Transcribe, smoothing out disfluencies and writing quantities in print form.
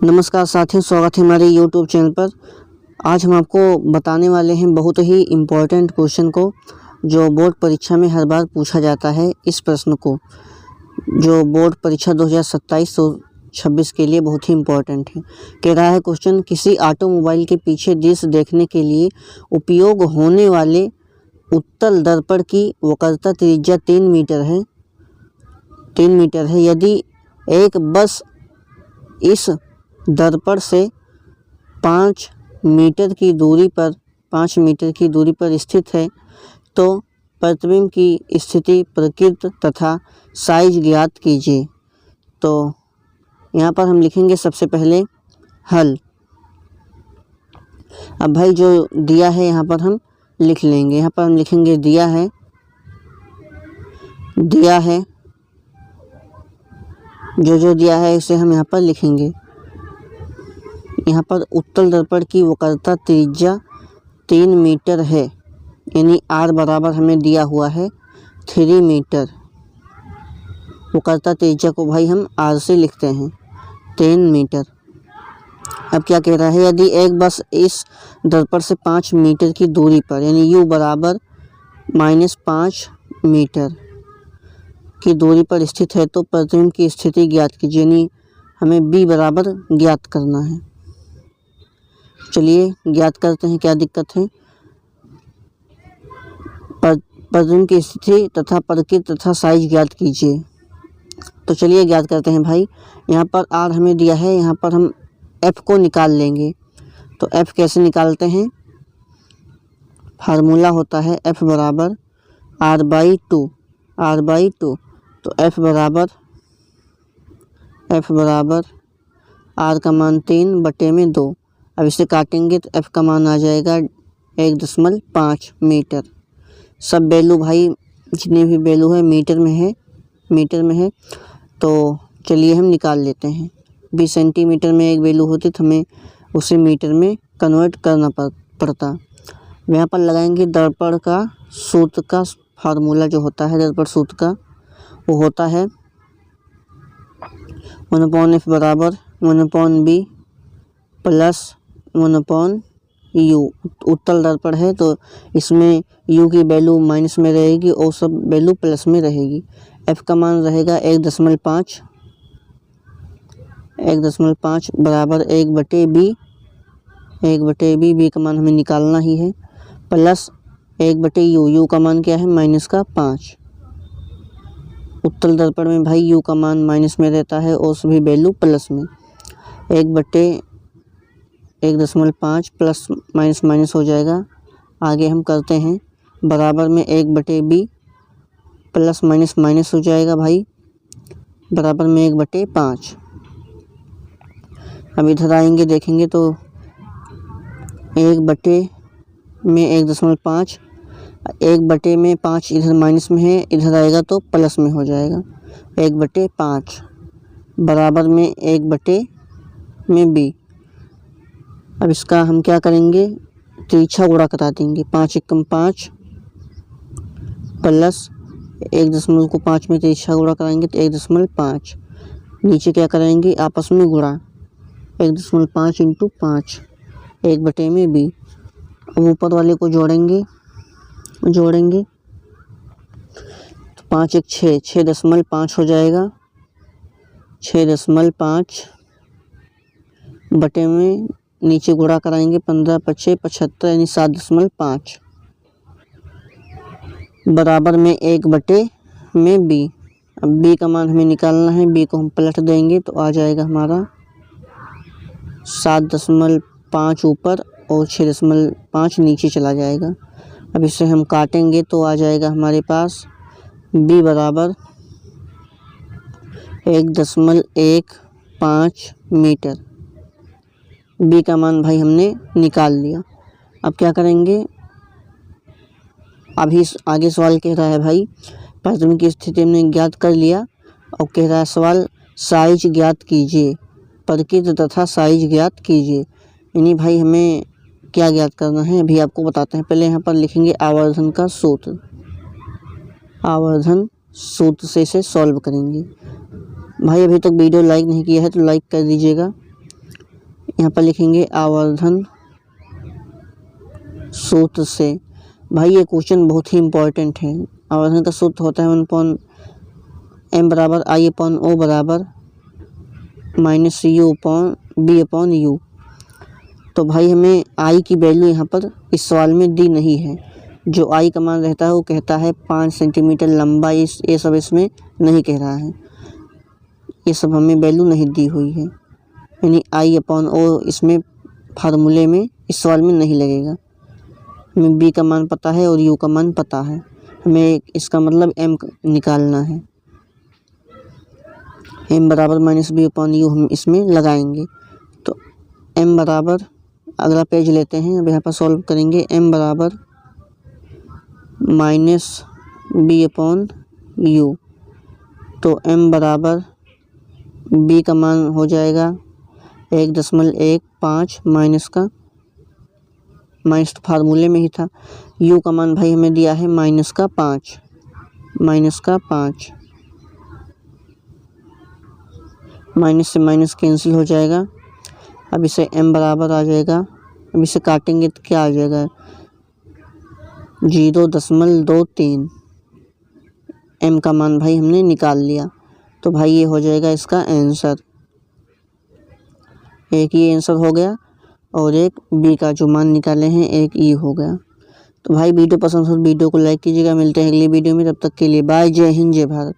नमस्कार साथियों, स्वागत है हमारे YouTube चैनल पर। आज हम आपको बताने वाले हैं बहुत ही इम्पोर्टेंट क्वेश्चन को जो बोर्ड परीक्षा में हर बार पूछा जाता है। इस प्रश्न को जो बोर्ड परीक्षा 2027-26 के लिए बहुत ही इम्पोर्टेंट है। कह रहा है क्वेश्चन, किसी ऑटोमोबाइल के पीछे दृश्य देखने के लिए उपयोग होने वाले उत्तल दर्पण की वक्रता त्रिज्या 3 मीटर है। यदि एक बस इस दर्पण से 5 मीटर की दूरी पर स्थित है तो प्रतिबिंब की स्थिति, प्रकृति तथा साइज ज्ञात कीजिए। तो यहाँ पर हम लिखेंगे सबसे पहले हल। अब भाई जो दिया है यहाँ पर हम लिख लेंगे। यहाँ पर हम लिखेंगे दिया है जो दिया है इसे हम यहाँ पर लिखेंगे। यहाँ पर उत्तल दर्पण की वक्रता त्रिज्या 3 मीटर है, यानी R बराबर हमें दिया हुआ है 3 मीटर। वक्रता त्रिज्या को भाई हम R से लिखते हैं 3 मीटर। अब क्या कह रहा है, यदि एक बस इस दर्पण से 5 मीटर की दूरी पर, यानी U बराबर -5 मीटर की दूरी पर स्थित है तो प्रतिबिंब की स्थिति ज्ञात कीजिए, यानी हमें B बराबर ज्ञात करना है। चलिए ज्ञात करते हैं, क्या दिक्कत है। प्रतिबिंब की स्थिति तथा प्रकृति तथा साइज ज्ञात कीजिए। तो चलिए ज्ञात करते हैं भाई। यहाँ पर R हमें दिया है, यहाँ पर हम F को निकाल लेंगे। तो F कैसे निकालते हैं, फार्मूला होता है F बराबर R/2। तो F बराबर R का मान 3/2। अब इसे काटेंगे तो F का मान आ जाएगा 1.5 मीटर। सब वैल्यू भाई जितने भी वैल्यू है मीटर में है। तो चलिए हम निकाल लेते हैं। 20 सेंटीमीटर में एक वैल्यू होती तो हमें उसे मीटर में कन्वर्ट करना पड़ता। यहाँ पर लगाएंगे दर्पण का सूत्र का फार्मूला जो होता है दर्पण सूत्र का, वो होता है 1/F बराबर 1/B प्लस 1/U। उत्तल दर्पण है तो इसमें U की वैल्यू माइनस में रहेगी और सब वैल्यू प्लस में रहेगी। F का मान रहेगा 1.5 बराबर 1/B। B का मान हमें निकालना ही है, प्लस 1/U का मान क्या है -5। उत्तल दर्पण में भाई U का मान माइनस में रहता है और सभी वैल्यू प्लस में। 1/1.5 प्लस माइनस हो जाएगा। आगे हम करते हैं बराबर में 1/B प्लस माइनस हो जाएगा भाई बराबर में 1/5। अब इधर आएंगे देखेंगे तो 1/1.5 1/5 इधर माइनस में है, इधर आएगा तो प्लस में हो जाएगा 1/5 बराबर में 1/B। अब इसका हम क्या करेंगे, तिरछा गुणा करा देंगे। 5 × 5 प्लस 1.5 में तिरछा गुणा कराएंगे तो 1.5। नीचे क्या करेंगे, आपस में गुणा 1.5 × 5 1/B। अब ऊपर वाले को जोड़ेंगे तो 5 × 6 6.5 हो जाएगा। 6.5 बटे में नीचे गुणा कराएंगे 15 × 5 = 75, यानी 7.5 बराबर में 1/B। अब B का मान हमें निकालना है। B को हम पलट देंगे तो आ जाएगा हमारा 7.5 ऊपर और 6.5 नीचे चला जाएगा। अब इसे हम काटेंगे तो आ जाएगा हमारे पास B बराबर 1.15 मीटर। B का मान भाई हमने निकाल लिया। अब क्या करेंगे, अभी आगे सवाल कह रहा है भाई प्रतिबिंब की स्थिति हमने ज्ञात कर लिया और कह रहा है सवाल साइज ज्ञात कीजिए, प्रकृति तथा साइज ज्ञात कीजिए। यानी भाई हमें क्या ज्ञात करना है अभी आपको बताते हैं। पहले यहाँ पर लिखेंगे आवर्धन का सूत्र। आवर्धन सूत्र से इसे सॉल्व करेंगे। भाई अभी तक वीडियो लाइक नहीं किया है तो लाइक कर दीजिएगा यहाँ पर लिखेंगे आवर्धन सूत्र से। भाई ये क्वेश्चन बहुत ही इम्पोर्टेंट है। आवर्धन का सूत्र होता है 1/m बराबर I/O बराबर -U/B/U। तो भाई हमें I की वैल्यू यहाँ पर इस सवाल में दी नहीं है। जो I का मान रहता है वो कहता है 5 सेंटीमीटर लंबा, ये सब इसमें नहीं कह रहा है, ये सब हमें वैल्यू नहीं दी हुई है, यानी I/O इसमें फार्मूले में इस सवाल में नहीं लगेगा। हमें B का मान पता है और U का मान पता है, हमें इसका मतलब M निकालना है। M बराबर -B/U हम इसमें लगाएंगे। तो M बराबर, अगला पेज लेते हैं, अब यहाँ पर सॉल्व करेंगे। M बराबर -B/U। तो M बराबर B का मान हो जाएगा 1.15 माइनस तो फार्मूले में ही था। U का मान भाई हमें दिया है -5, माइनस से माइनस कैंसिल हो जाएगा। अब इसे M बराबर आ जाएगा, अब इसे काटेंगे तो क्या आ जाएगा 0.23। M का मान भाई हमने निकाल लिया। तो भाई ये हो जाएगा इसका आंसर। एक ये आंसर हो गया और एक B का जो मान निकाले हैं एक E हो गया। तो भाई वीडियो पसंद हो तो वीडियो को लाइक कीजिएगा। मिलते हैं अगली वीडियो में, तब तक के लिए बाय। जय हिंद, जय भारत।